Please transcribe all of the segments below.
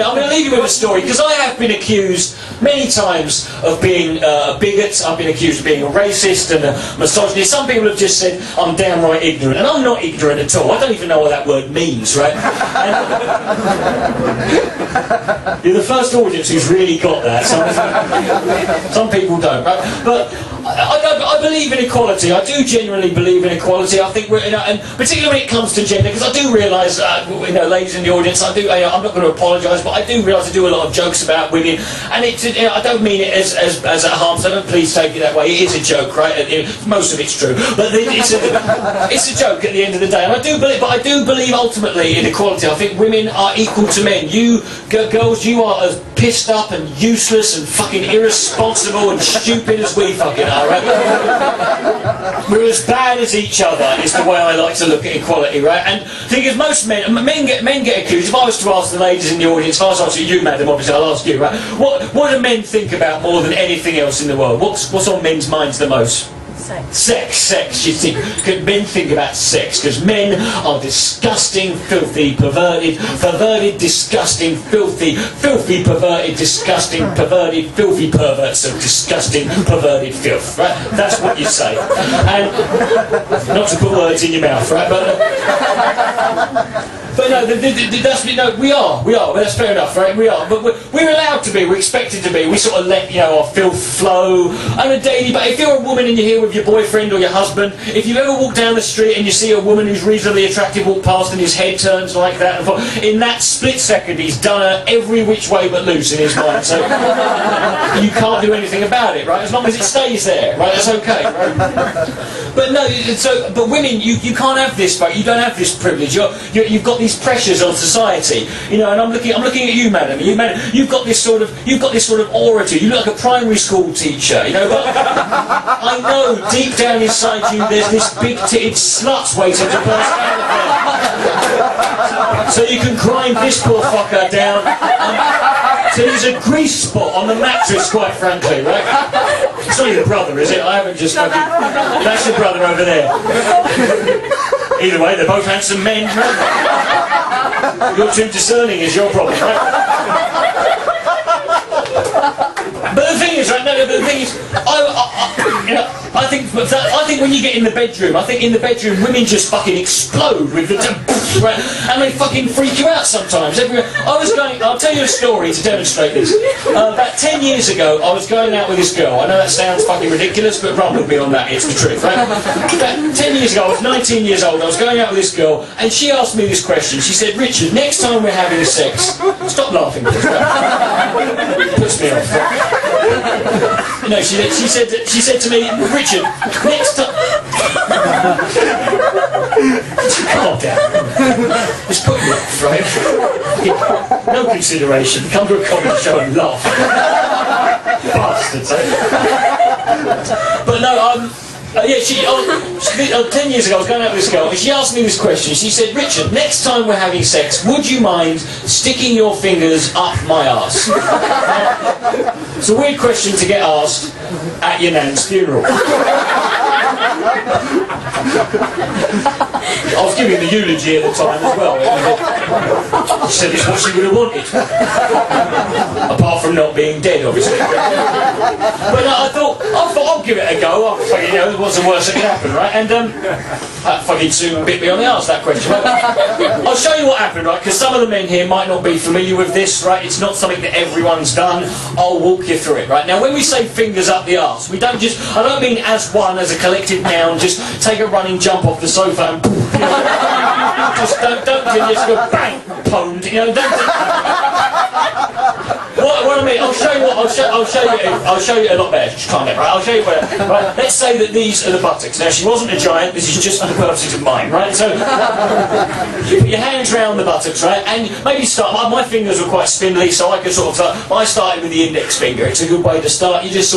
I'm going to leave you with a story, because I have been accused many times of being a bigot. I've been accused of being a racist and a misogynist. Some people have just said I'm downright ignorant, and I'm not ignorant at all. I don't even know what that word means, right? And you're the first audience who's really got that. Some people don't, right? But I believe in equality. I do genuinely believe in equality. I think we're, and particularly when it comes to gender, because I do realise, ladies in the audience, I'm not going to apologise, but I do realise I do a lot of jokes about women, and I don't mean it as a harm, so don't please take it that way. It is a joke, right? Most of it's true, but it's a joke at the end of the day. And I do believe ultimately in equality. I think women are equal to men. You girls, you are as pissed up and useless and fucking irresponsible and stupid as we fucking are, right? We're as bad as each other, is the way I like to look at equality, right? And the thing is, most men get accused. If I was to ask the ladies in the audience, if I was to ask you, madam, obviously I'll ask you, right? What do men think about more than anything else in the world? What's on men's minds the most? Sex. You think? Could men think about sex? Because men are disgusting, filthy, perverted, disgusting, filthy, perverted, disgusting, perverted, filthy perverts of disgusting, perverted filth. Right? That's what you say. And not to put words in your mouth, right? But no, we are. But that's fair enough, right? We are. But we're allowed to be. We're expected to be. We sort of let our filth flow on a daily. But if you're a woman and you're here with your boyfriend or your husband, if you ever walk down the street and you see a woman who's reasonably attractive walk past and his head turns like that, in that split second he's done her every which way but loose in his mind. So you can't do anything about it, right? As long as it stays there, right? That's okay, right? But no, but women, you can't have this, right? You don't have this privilege. You've got these pressures on society, and I'm looking at you, madam. You've got this sort of aura to you. You look like a primary school teacher, But I know deep down inside you, there's this big-titted slut waiting to burst out of there. So you can grind this poor fucker down. So there's a grease spot on the mattress, quite frankly, right? It's not your brother, is it? I haven't just fucking... That's your brother over there. Either way, they're both handsome men, right? You're too discerning is your problem, right? But the thing is, right? No, the thing is, I think when you get in the bedroom, women just fucking explode with the right? And they fucking freak you out sometimes. I'll tell you a story to demonstrate this. About 10 years ago, I was going out with this girl. I know that sounds fucking ridiculous, but run with me on that. It's the truth, right? About 10 years ago, I was 19 years old. I was going out with this girl, and she asked me this question. She said, "Richard, next time we're having sex," stop laughing, please. Right? Puts me off. She said to me, "Richard, next time." Calm down. Just put me off, right? No consideration. Come to a comedy show and laugh. Bastards, eh? But no, 10 years ago I was going out with this girl and she asked me this question. She said, "Richard, next time we're having sex, would you mind sticking your fingers up my arse?" It's a weird question to get asked at your nan's funeral. I was giving the eulogy at the time as well. She said it's what she would have wanted. Apart from not being dead, obviously. But I thought I'll give it a go. What's the worst that can happen, right? And that fucking soon bit me on the arse, that question. I'll show you what happened, right? Because some of the men here might not be familiar with this, right? It's not something that everyone's done. I'll walk you through it, right? Now, when we say fingers up the arse, I don't mean as one, as a collective noun, just take a running jump off the sofa and just don't just go bang, pwned, What I mean, I'll show you a lot better. Just calm down, right? I'll show you what. Right? Let's say that these are the buttocks. Now, she wasn't a giant. This is just for the purposes of mine, right? So you put your hands round the buttocks, right? And maybe start. My fingers were quite spindly, so I could sort of start. I started with the index finger. It's a good way to start. You just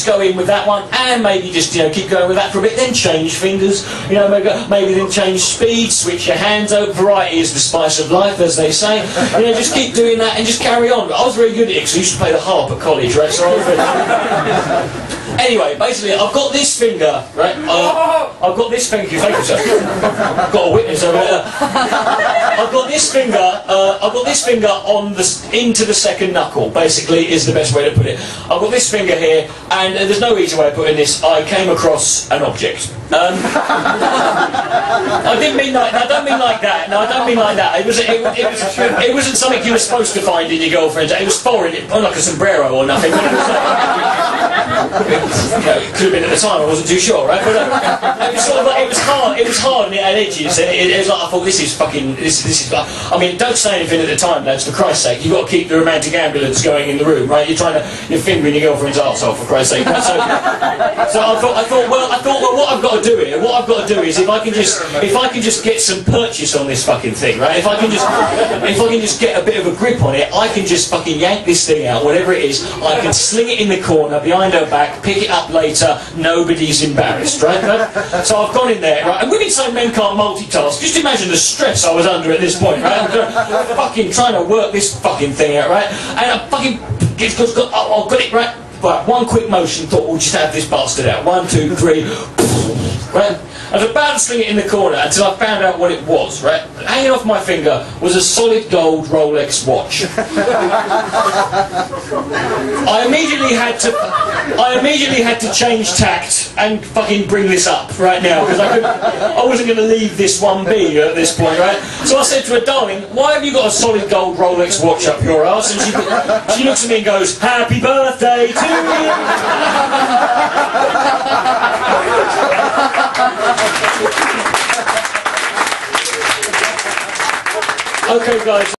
go in with that one, and maybe just keep going with that for a bit. Then change fingers. Maybe then change speed. Switch your hands over. Variety is the spice of life, as they say. Just keep doing that and just carry on. I was very good at it because I used to play the harp at college, right? So I was very Anyway, basically, I've got this finger, right? I've got this finger. Thank you, sir. I've got a witness over there. I've got this finger. I've got this finger on into the second knuckle. Basically, is the best way to put it. I've got this finger here, and there's no easy way of putting this. I came across an object. I didn't mean like. I don't mean like that. No, I don't mean like that. It wasn't something you were supposed to find in your girlfriend. It was foreign. It wasn't like a sombrero or nothing. It could have been at the time. I wasn't too sure, right? But it was sort of like, it was hard. It was hard and it had edges. And it was like, I thought, this is fucking. This is. I mean, don't say anything at the time, lads. For Christ's sake, you've got to keep the romantic ambulance going in the room, right? You're trying to. You're fingering your girlfriend's arsehole, for Christ's sake. So I thought, well, what I've got to do here. What I've got to do is if I can just get some purchase on this fucking thing, right? If I can just get a bit of a grip on it, I can just fucking yank this thing out, whatever it is. I can sling it in the corner behind her back, pick it up later. Nobody's embarrassed, right? So I've gone in there, right? And women say men can't multitask. Just imagine the stress I was under at this point, right? I'm fucking trying to work this fucking thing out, right? And I fucking I've got it right. Right, one quick motion, thought we'll just have this bastard out. 1, 2, 3. Right? I was about to sling it in the corner until I found out what it was, right? Hanging off my finger was a solid gold Rolex watch. I immediately had to change tact and fucking bring this up right now, because I wasn't going to leave this one be at this point, right? So I said to her, darling, why have you got a solid gold Rolex watch up your arse? And she looks at me and goes, happy birthday to you! Okay, guys.